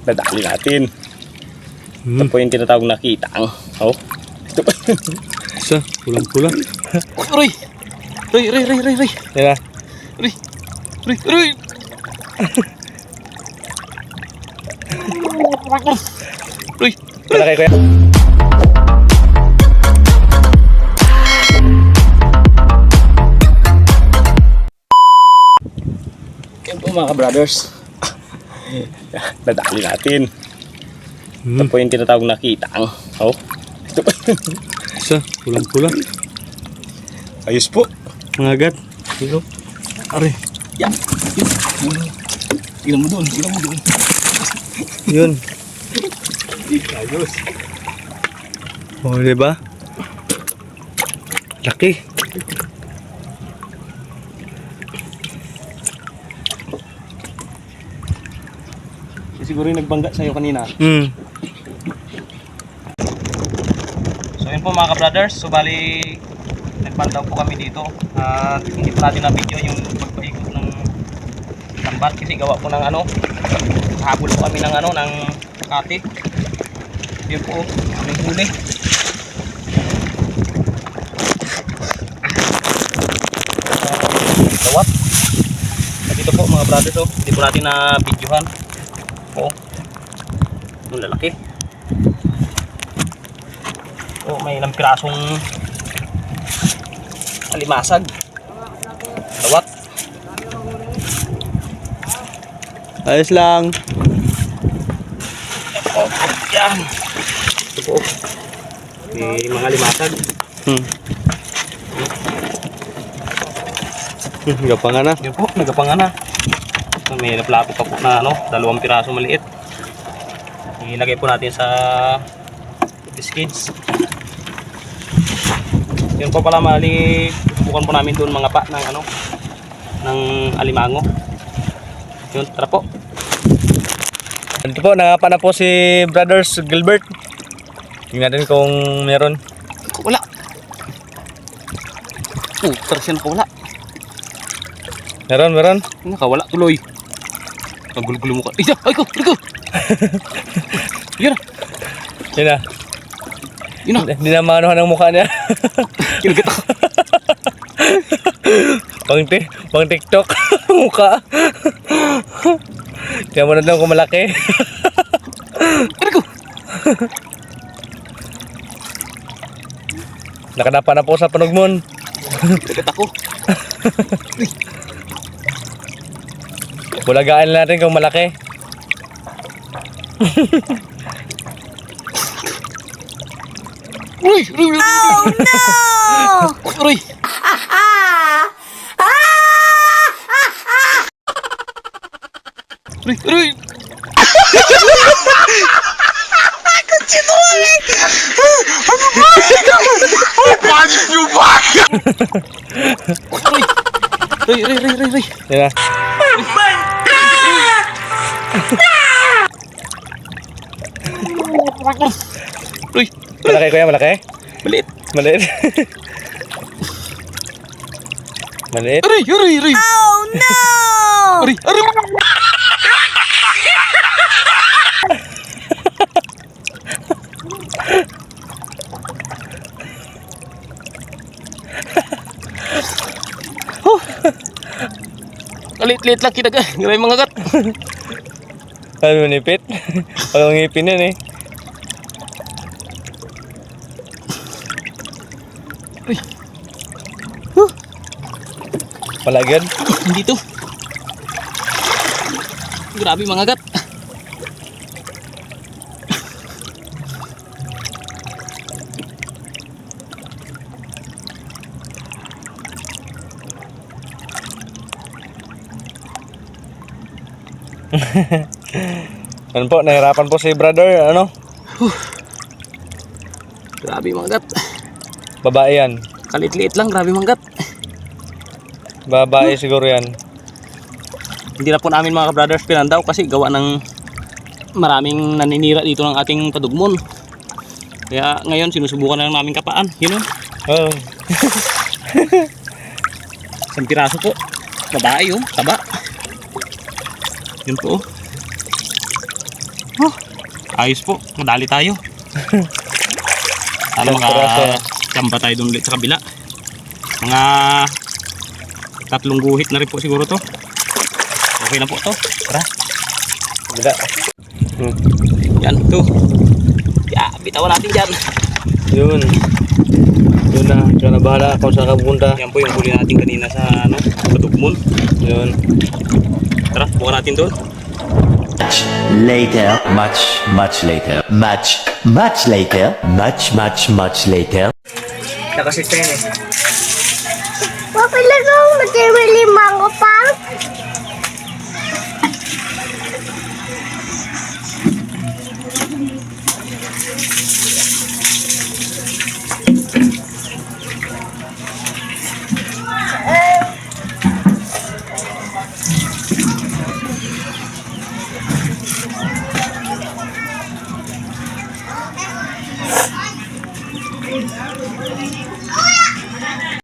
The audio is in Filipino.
Nadali natin. Ito po yung tinatawag na kitang. Oh. Ito po. Isa, pulang-pulang. Uy! Uy! Yan na. Uy! Uy! Malaki kuya. Yan po mga brothers. Nadali natin. Ito po yung tinatawag na kitang. Oh. Ito po. Isa, pulang-pulang. Ayos po. Mangagat. Dito. Are. Yan. Tingnan mo doon. Yun. Ayos. Oh, diba? Laki. Siguro yung nagbangga sa'yo kanina. So yun po mga ka-brothers. So bali nagbandaw po kami dito. At hindi po natin na-video yung pagpaikot ng lambat kasi gawa po ng ano. Habol po kami ng ano, ng kati. Yun po, aming huli. Gawat. At dito po mga brothers, oh, hindi po natin na-videohan. Oh, ang lalaki. Oh, may ilang pirasong alimasag. Dawat. Ayos lang. Oh, yan. Ito po. May mga limasag. Gapangan na. Yun po, nagapangan na. May naplato pa po na ano, 2 piraso maliit. Ilagay po natin sa skids. Yun po pala mali, subukan po namin doon mga pa ng ano, ng alimango. Yun, tara po. Ito po, nangapa na po si Brothers Gilbert. Tingnan natin kung meron. Wala. Tersin ko wala. Meron. Nakawala tuloy. Ang gulo-gulo mo ka. Ay ko. Yun na. Yun na. Hindi na maanuhan ang mukha niya. Kinagat ako. Pang TikTok. Mukha. Kaya mo na lang kung malaki. Ano ko? Nakanapa na po sa panugmon. Kinagat ako. Bulagaan natin kung malaki. Uy! Oh no! Uy! Uy! Uy! Yan na. Uy! Malaki kuya, malaki? Maliit! Maliit. Aray! Oh no! Aray! Kalit-lit lang kinaga. Ngayon mga gat. Ano manipit? Ang ngipin yan eh. Palagyan. Hindi to. Grabe mga gat. Ano po, nahirapan po si brother, ano? Grabe mga gat. Babae yan. Kalit-liit lang, grabe mga gat. Babae siguro yan. Hindi na po namin mga brothers pinandaw kasi gawa ng maraming naninira dito ng ating padugmon. Kaya ngayon sinusubukan na lang namin kapaan. Yun o. Oh. Isang piraso po. Babae oh, taba. Yun po. Oh, ayos po. Madali tayo. Sana Ilang piraso? makachamba tayo doon ulit sa kabila. Mga 3 guhit na rin po siguro to. Okay na po to. Tara. Kabila. Yan, to. Bitawan natin dyan. Yun. Yun na. Ikaw na bahala kung saan ka pupunta. Yan po yung huli natin kanina sa Batugmon. Yun. Tara, buka natin doon. Later, much later, much later, much later. Nakasista yun eh. Papalaga ako mag-limang pa.